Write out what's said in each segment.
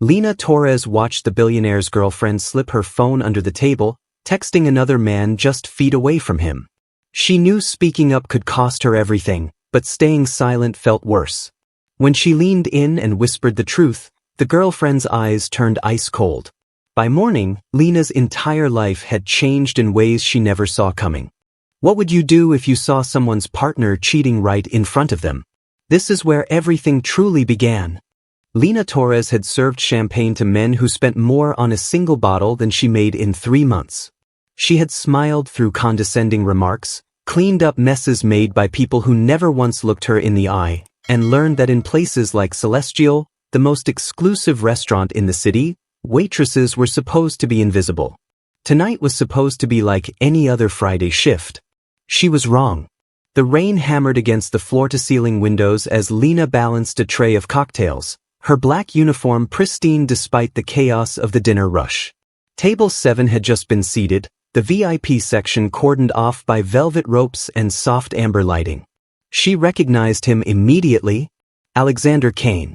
Lina Torres watched the billionaire's girlfriend slip her phone under the table, texting another man just feet away from him. She knew speaking up could cost her everything, but staying silent felt worse. When she leaned in and whispered the truth, the girlfriend's eyes turned ice cold. By morning, Lina's entire life had changed in ways she never saw coming. What would you do if you saw someone's partner cheating right in front of them? This is where everything truly began. Lina Torres had served champagne to men who spent more on a single bottle than she made in 3 months. She had smiled through condescending remarks, cleaned up messes made by people who never once looked her in the eye, and learned that in places like Celestial, the most exclusive restaurant in the city, waitresses were supposed to be invisible. Tonight was supposed to be like any other Friday shift. She was wrong. The rain hammered against the floor-to-ceiling windows as Lina balanced a tray of cocktails, her black uniform pristine despite the chaos of the dinner rush. Table 7 had just been seated, the VIP section cordoned off by velvet ropes and soft amber lighting. She recognized him immediately. Alexander Kane.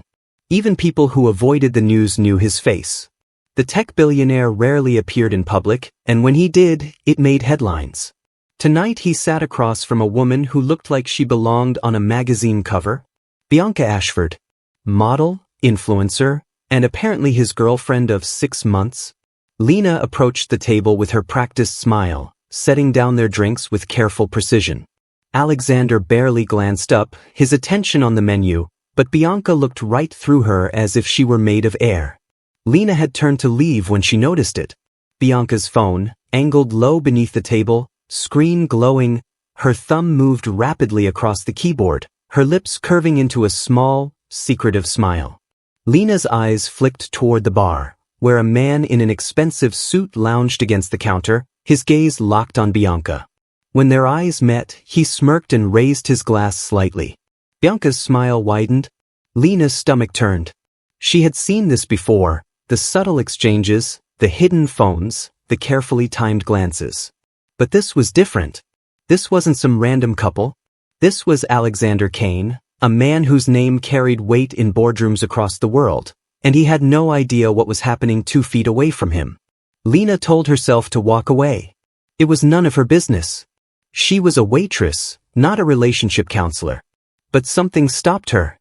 Even people who avoided the news knew his face. The tech billionaire rarely appeared in public, and when he did, it made headlines. Tonight he sat across from a woman who looked like she belonged on a magazine cover. Bianca Ashford. Model, influencer, and apparently his girlfriend of 6 months. Lina approached the table with her practiced smile, setting down their drinks with careful precision. Alexander barely glanced up, his attention on the menu, but Bianca looked right through her as if she were made of air. Lina had turned to leave when she noticed it. Bianca's phone, angled low beneath the table, screen glowing, her thumb moved rapidly across the keyboard, her lips curving into a small, secretive smile. Lina's eyes flicked toward the bar, where a man in an expensive suit lounged against the counter, his gaze locked on Bianca. When their eyes met, he smirked and raised his glass slightly. Bianca's smile widened. Lina's stomach turned. She had seen this before, the subtle exchanges, the hidden phones, the carefully timed glances. But this was different. This wasn't some random couple. This was Alexander Kane, a man whose name carried weight in boardrooms across the world, and he had no idea what was happening 2 feet away from him. Lina told herself to walk away. It was none of her business. She was a waitress, not a relationship counselor. But something stopped her.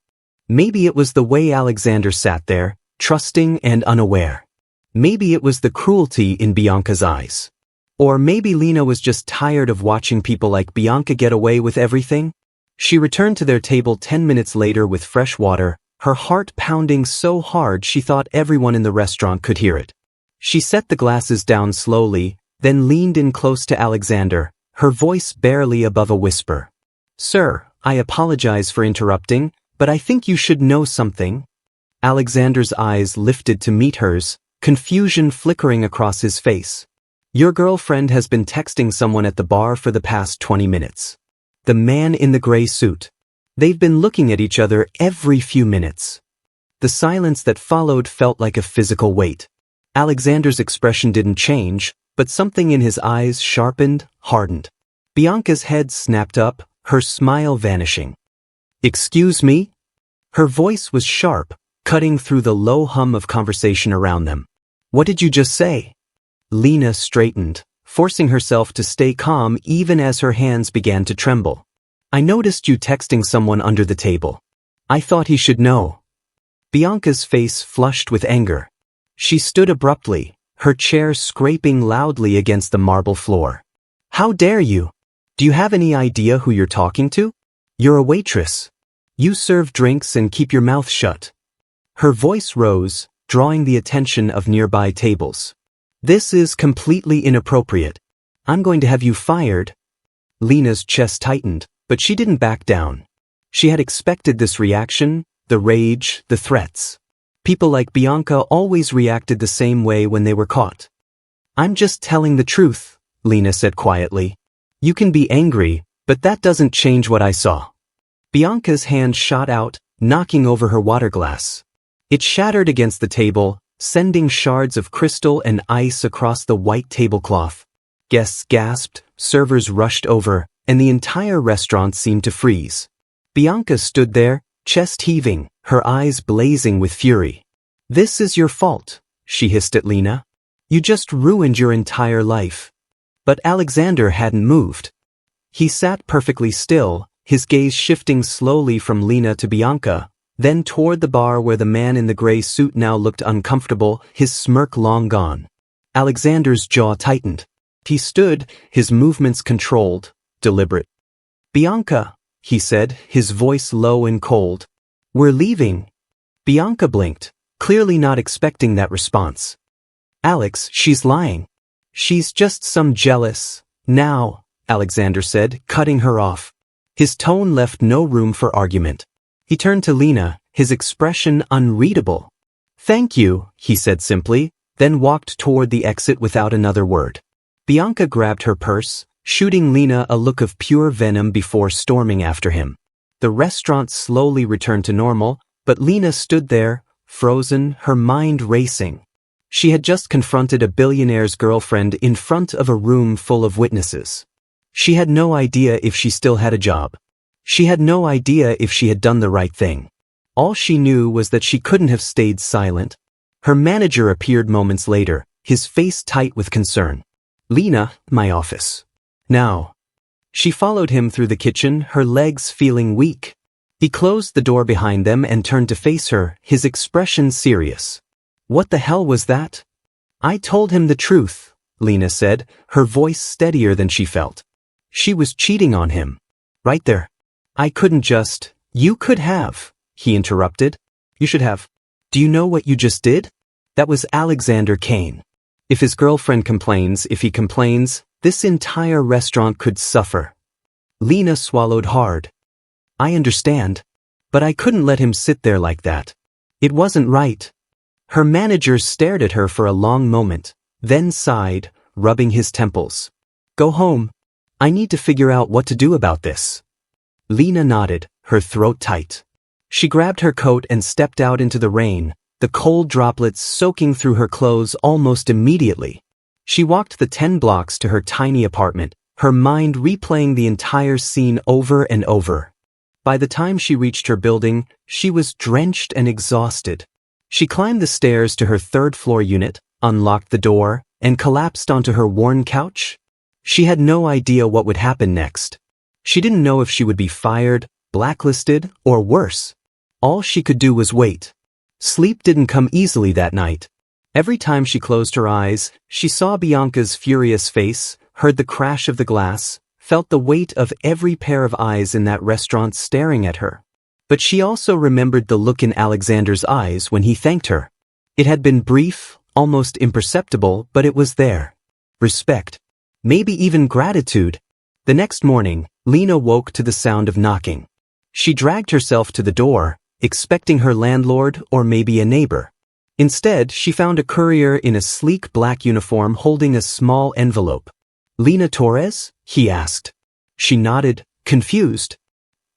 Maybe it was the way Alexander sat there, trusting and unaware. Maybe it was the cruelty in Bianca's eyes. Or maybe Lina was just tired of watching people like Bianca get away with everything. She returned to their table 10 minutes later with fresh water, her heart pounding so hard she thought everyone in the restaurant could hear it. She set the glasses down slowly, then leaned in close to Alexander, her voice barely above a whisper. "Sir, I apologize for interrupting, but I think you should know something." Alexander's eyes lifted to meet hers, confusion flickering across his face. "Your girlfriend has been texting someone at the bar for the past 20 minutes. The man in the gray suit. They've been looking at each other every few minutes." The silence that followed felt like a physical weight. Alexander's expression didn't change, but something in his eyes sharpened, hardened. Bianca's head snapped up, her smile vanishing. "Excuse me?" Her voice was sharp, cutting through the low hum of conversation around them. "What did you just say?" Lina straightened, forcing herself to stay calm even as her hands began to tremble. "I noticed you texting someone under the table. I thought he should know." Bianca's face flushed with anger. She stood abruptly, her chair scraping loudly against the marble floor. "How dare you? Do you have any idea who you're talking to? You're a waitress. You serve drinks and keep your mouth shut." Her voice rose, drawing the attention of nearby tables. "This is completely inappropriate. I'm going to have you fired." Lina's chest tightened, but she didn't back down. She had expected this reaction, the rage, the threats. People like Bianca always reacted the same way when they were caught. "I'm just telling the truth," Lina said quietly. "You can be angry, but that doesn't change what I saw." Bianca's hand shot out, knocking over her water glass. It shattered against the table, sending shards of crystal and ice across the white tablecloth. Guests gasped, servers rushed over, and the entire restaurant seemed to freeze. Bianca stood there, chest heaving, her eyes blazing with fury. "This is your fault," she hissed at Lena. "You just ruined your entire life." But Alexander hadn't moved. He sat perfectly still, his gaze shifting slowly from Lena to Bianca, then toward the bar where the man in the gray suit now looked uncomfortable, his smirk long gone. Alexander's jaw tightened. He stood, his movements controlled, deliberate. "Bianca," he said, his voice low and cold. "We're leaving." Bianca blinked, clearly not expecting that response. "Alex, she's lying. She's just some jealous." "Now," Alexander said, cutting her off. His tone left no room for argument. He turned to Lena, his expression unreadable. "Thank you," he said simply, then walked toward the exit without another word. Bianca grabbed her purse, shooting Lena a look of pure venom before storming after him. The restaurant slowly returned to normal, but Lena stood there, frozen, her mind racing. She had just confronted a billionaire's girlfriend in front of a room full of witnesses. She had no idea if she still had a job. She had no idea if she had done the right thing. All she knew was that she couldn't have stayed silent. Her manager appeared moments later, his face tight with concern. "Lena, my office." "Now." She followed him through the kitchen, her legs feeling weak. He closed the door behind them and turned to face her, his expression serious. "What the hell was that?" "I told him the truth," Lena said, her voice steadier than she felt. She was cheating on him. Right there. "I couldn't just—" "You could have," he interrupted. "You should have. Do you know what you just did?" That was Alexander Kane. If his girlfriend complains, if he complains, this entire restaurant could suffer. Lena swallowed hard. "I understand. But I couldn't let him sit there like that. It wasn't right." Her manager stared at her for a long moment, then sighed, rubbing his temples. "Go home. I need to figure out what to do about this." Lena nodded, her throat tight. She grabbed her coat and stepped out into the rain, the cold droplets soaking through her clothes almost immediately. She walked the 10 blocks to her tiny apartment, her mind replaying the entire scene over and over. By the time she reached her building, she was drenched and exhausted. She climbed the stairs to her third-floor unit, unlocked the door, and collapsed onto her worn couch. She had no idea what would happen next. She didn't know if she would be fired, blacklisted, or worse. All she could do was wait. Sleep didn't come easily that night. Every time she closed her eyes, she saw Bianca's furious face, heard the crash of the glass, felt the weight of every pair of eyes in that restaurant staring at her. But she also remembered the look in Alexander's eyes when he thanked her. It had been brief, almost imperceptible, but it was there. Respect. Maybe even gratitude. The next morning, Lena woke to the sound of knocking. She dragged herself to the door, expecting her landlord or maybe a neighbor. Instead, she found a courier in a sleek black uniform holding a small envelope. "Lena Torres?" he asked. She nodded, confused.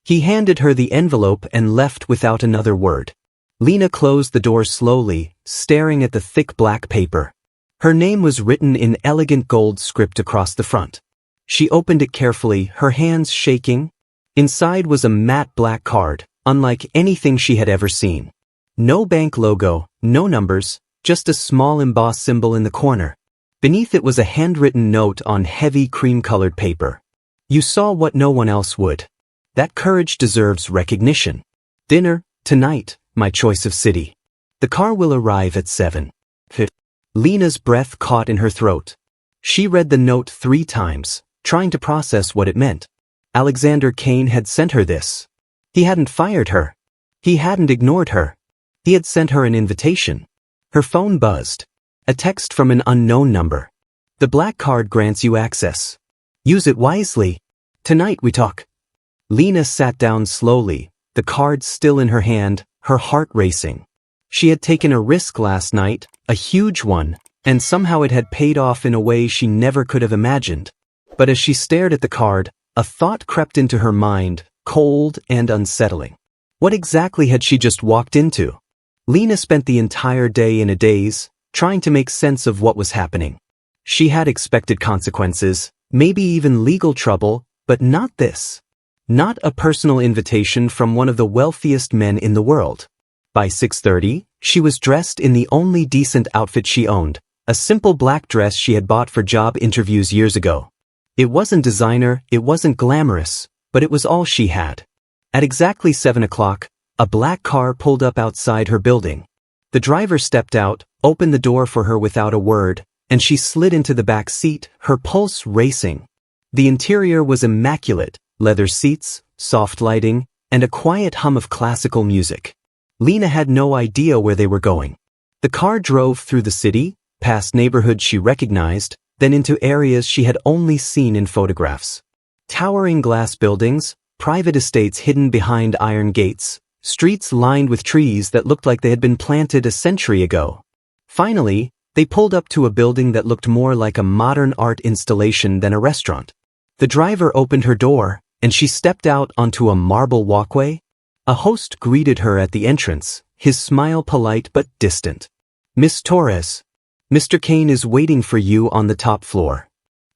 He handed her the envelope and left without another word. Lena closed the door slowly, staring at the thick black paper. Her name was written in elegant gold script across the front. She opened it carefully, her hands shaking. Inside was a matte black card, unlike anything she had ever seen. No bank logo, no numbers, just a small embossed symbol in the corner. Beneath it was a handwritten note on heavy cream-colored paper. "You saw what no one else would. That courage deserves recognition. Dinner, tonight, my choice of city. The car will arrive at 7. Lena's breath caught in her throat. She read the note 3 times, trying to process what it meant. Alexander Kane had sent her this. He hadn't fired her. He hadn't ignored her. He had sent her an invitation. Her phone buzzed. A text from an unknown number. "The black card grants you access. Use it wisely. Tonight we talk." Lena sat down slowly, the card still in her hand, her heart racing. She had taken a risk last night, a huge one, and somehow it had paid off in a way she never could have imagined. But as she stared at the card, a thought crept into her mind, cold and unsettling. What exactly had she just walked into? Lena spent the entire day in a daze, trying to make sense of what was happening. She had expected consequences, maybe even legal trouble, but not this. Not a personal invitation from one of the wealthiest men in the world. By 6:30, she was dressed in the only decent outfit she owned, a simple black dress she had bought for job interviews years ago. It wasn't designer, it wasn't glamorous, but it was all she had. At exactly 7 o'clock, a black car pulled up outside her building. The driver stepped out, opened the door for her without a word, and she slid into the back seat, her pulse racing. The interior was immaculate, leather seats, soft lighting, and a quiet hum of classical music. Lena had no idea where they were going. The car drove through the city, past neighborhoods she recognized, then into areas she had only seen in photographs. Towering glass buildings, private estates hidden behind iron gates, streets lined with trees that looked like they had been planted a century ago. Finally, they pulled up to a building that looked more like a modern art installation than a restaurant. The driver opened her door, and she stepped out onto a marble walkway. A host greeted her at the entrance, his smile polite but distant. "Miss Torres, Mr. Kane is waiting for you on the top floor."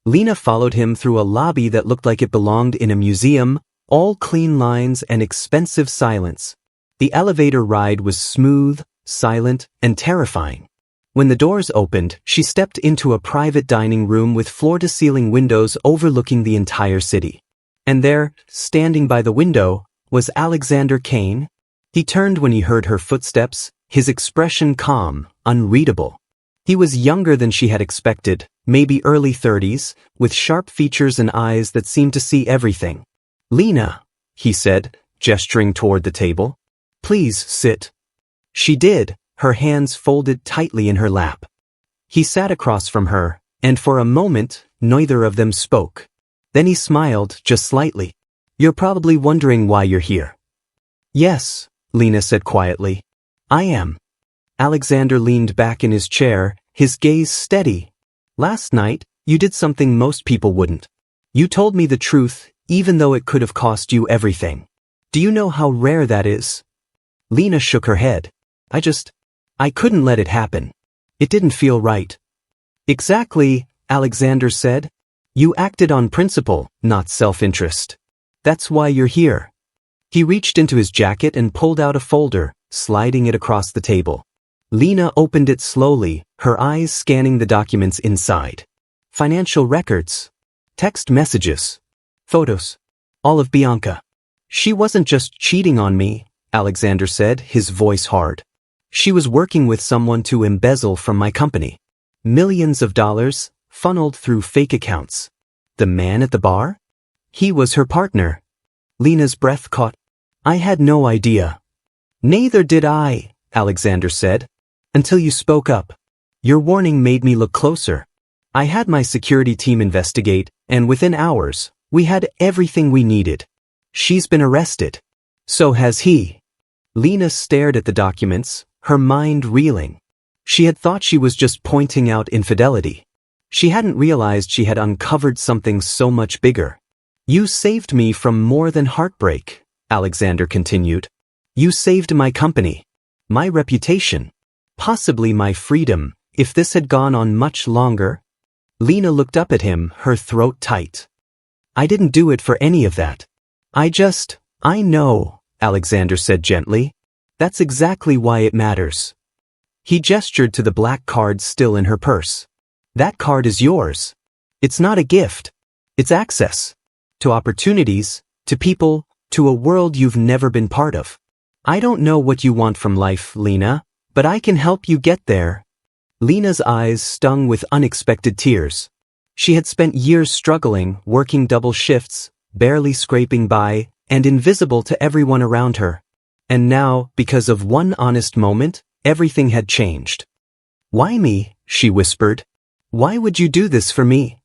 Lena followed him through a lobby that looked like it belonged in a museum, all clean lines and expensive silence. The elevator ride was smooth, silent, and terrifying. When the doors opened, she stepped into a private dining room with floor-to-ceiling windows overlooking the entire city. And there, standing by the window, was Alexander Kane. He turned when he heard her footsteps, his expression calm, unreadable. He was younger than she had expected, maybe early 30s, with sharp features and eyes that seemed to see everything. "Lena," he said, gesturing toward the table. "Please sit." She did, her hands folded tightly in her lap. He sat across from her, and for a moment, neither of them spoke. Then he smiled, just slightly. "You're probably wondering why you're here." "Yes," Lena said quietly. "I am." Alexander leaned back in his chair, his gaze steady. "Last night, you did something most people wouldn't. You told me the truth, even though it could have cost you everything. Do you know how rare that is?" Lena shook her head. I couldn't let it happen. It didn't feel right." "Exactly," Alexander said. "You acted on principle, not self-interest. That's why you're here." He reached into his jacket and pulled out a folder, sliding it across the table. Lena opened it slowly, her eyes scanning the documents inside. Financial records, text messages, photos, all of Bianca. "She wasn't just cheating on me," Alexander said, his voice hard. "She was working with someone to embezzle from my company. Millions of dollars, funneled through fake accounts. The man at the bar? He was her partner." Lena's breath caught. "I had no idea." "Neither did I," Alexander said. "Until you spoke up. Your warning made me look closer. I had my security team investigate, and within hours, we had everything we needed. She's been arrested. So has he." Lena stared at the documents, her mind reeling. She had thought she was just pointing out infidelity. She hadn't realized she had uncovered something so much bigger. "You saved me from more than heartbreak," Alexander continued. "You saved my company, my reputation, possibly my freedom, if this had gone on much longer." Lena looked up at him, her throat tight. "I didn't do it for any of that. I know," Alexander said gently. "That's exactly why it matters." He gestured to the black card still in her purse. "That card is yours. It's not a gift. It's access. To opportunities, to people, to a world you've never been part of. I don't know what you want from life, Lena, but I can help you get there." Lena's eyes stung with unexpected tears. She had spent years struggling, working double shifts, barely scraping by, and invisible to everyone around her. And now, because of one honest moment, everything had changed. "Why me?" she whispered. "Why would you do this for me?"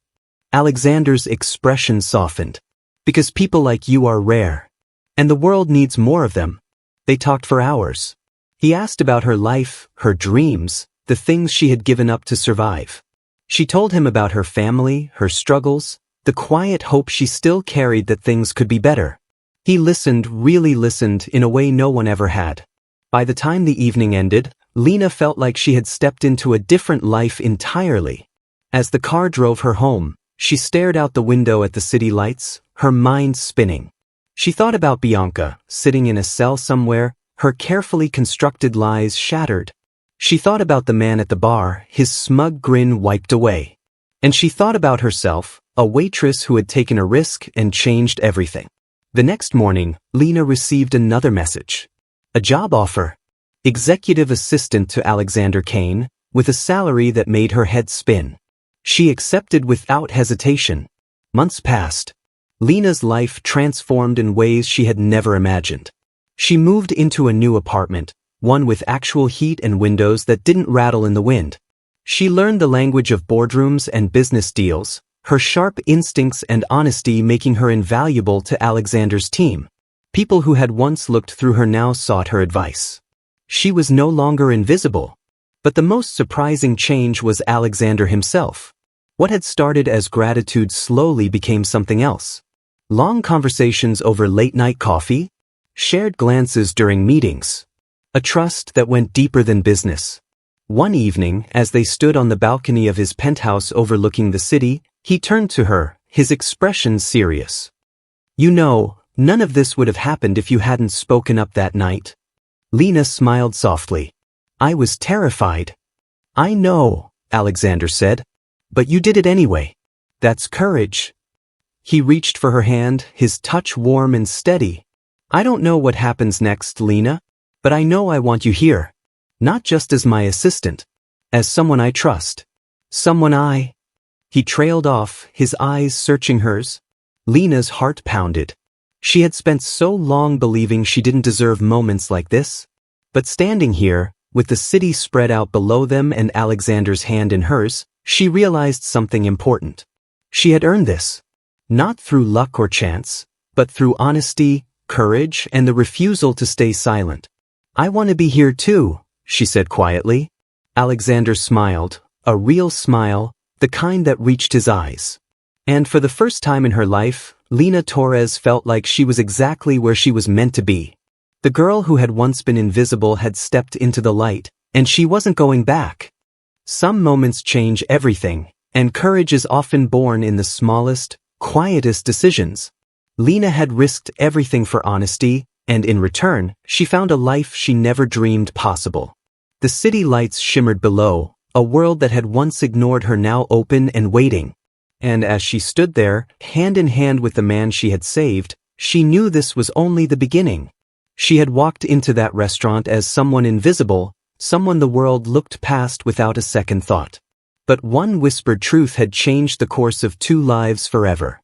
Alexander's expression softened. "Because people like you are rare. And the world needs more of them." They talked for hours. He asked about her life, her dreams, the things she had given up to survive. She told him about her family, her struggles, the quiet hope she still carried that things could be better. He listened, really listened, in a way no one ever had. By the time the evening ended, Lena felt like she had stepped into a different life entirely. As the car drove her home, she stared out the window at the city lights, her mind spinning. She thought about Bianca, sitting in a cell somewhere, her carefully constructed lies shattered. She thought about the man at the bar, his smug grin wiped away. And she thought about herself, a waitress who had taken a risk and changed everything. The next morning, Lena received another message. A job offer. Executive assistant to Alexander Kane, with a salary that made her head spin. She accepted without hesitation. Months passed. Lena's life transformed in ways she had never imagined. She moved into a new apartment, one with actual heat and windows that didn't rattle in the wind. She learned the language of boardrooms and business deals, her sharp instincts and honesty making her invaluable to Alexander's team. People who had once looked through her now sought her advice. She was no longer invisible. But the most surprising change was Alexander himself. What had started as gratitude slowly became something else. Long conversations over late-night coffee, shared glances during meetings, a trust that went deeper than business. One evening, as they stood on the balcony of his penthouse overlooking the city, he turned to her, his expression serious. "You know, none of this would have happened if you hadn't spoken up that night." Lena smiled softly. "I was terrified." "I know," Alexander said. "But you did it anyway. That's courage." He reached for her hand, his touch warm and steady. "I don't know what happens next, Lena, but I know I want you here. Not just as my assistant. As someone I trust. Someone I—" He trailed off, his eyes searching hers. Lena's heart pounded. She had spent so long believing she didn't deserve moments like this. But standing here, with the city spread out below them and Alexander's hand in hers, she realized something important. She had earned this. Not through luck or chance, but through honesty, courage, and the refusal to stay silent. "I want to be here too," she said quietly. Alexander smiled, a real smile, the kind that reached his eyes. And for the first time in her life, Lena Torres felt like she was exactly where she was meant to be. The girl who had once been invisible had stepped into the light, and she wasn't going back. Some moments change everything, and courage is often born in the smallest, quietest decisions. Lena had risked everything for honesty, and in return, she found a life she never dreamed possible. The city lights shimmered below, a world that had once ignored her now open and waiting. And as she stood there, hand in hand with the man she had saved, she knew this was only the beginning. She had walked into that restaurant as someone invisible, someone the world looked past without a second thought. But one whispered truth had changed the course of two lives forever.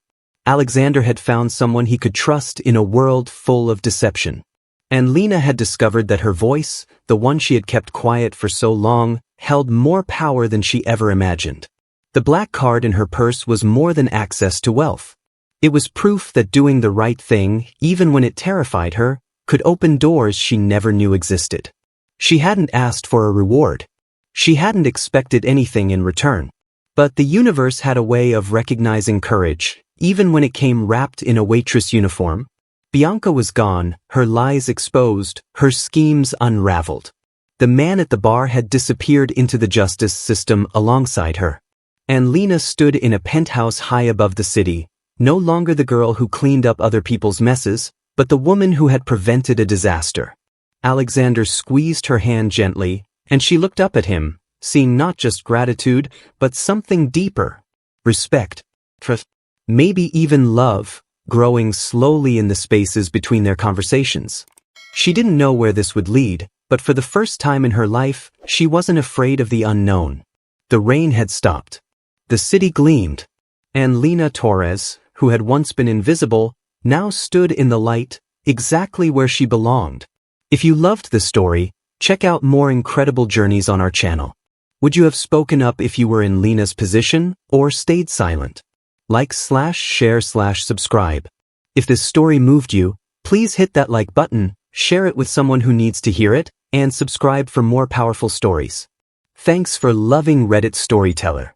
Alexander had found someone he could trust in a world full of deception. And Lena had discovered that her voice, the one she had kept quiet for so long, held more power than she ever imagined. The black card in her purse was more than access to wealth. It was proof that doing the right thing, even when it terrified her, could open doors she never knew existed. She hadn't asked for a reward. She hadn't expected anything in return. But the universe had a way of recognizing courage, even when it came wrapped in a waitress uniform. Bianca was gone, her lies exposed, her schemes unraveled. The man at the bar had disappeared into the justice system alongside her. And Lena stood in a penthouse high above the city, no longer the girl who cleaned up other people's messes, but the woman who had prevented a disaster. Alexander squeezed her hand gently, and she looked up at him, seeing not just gratitude, but something deeper. Respect, trust, maybe even love, growing slowly in the spaces between their conversations. She didn't know where this would lead, but for the first time in her life, she wasn't afraid of the unknown. The rain had stopped. The city gleamed. And Lena Torres, who had once been invisible, now stood in the light, exactly where she belonged. If you loved this story, check out more incredible journeys on our channel. Would you have spoken up if you were in Lena's position, or stayed silent? Like/share/subscribe. If this story moved you, please hit that like button, share it with someone who needs to hear it, and subscribe for more powerful stories. Thanks for loving Reddit Storyteller.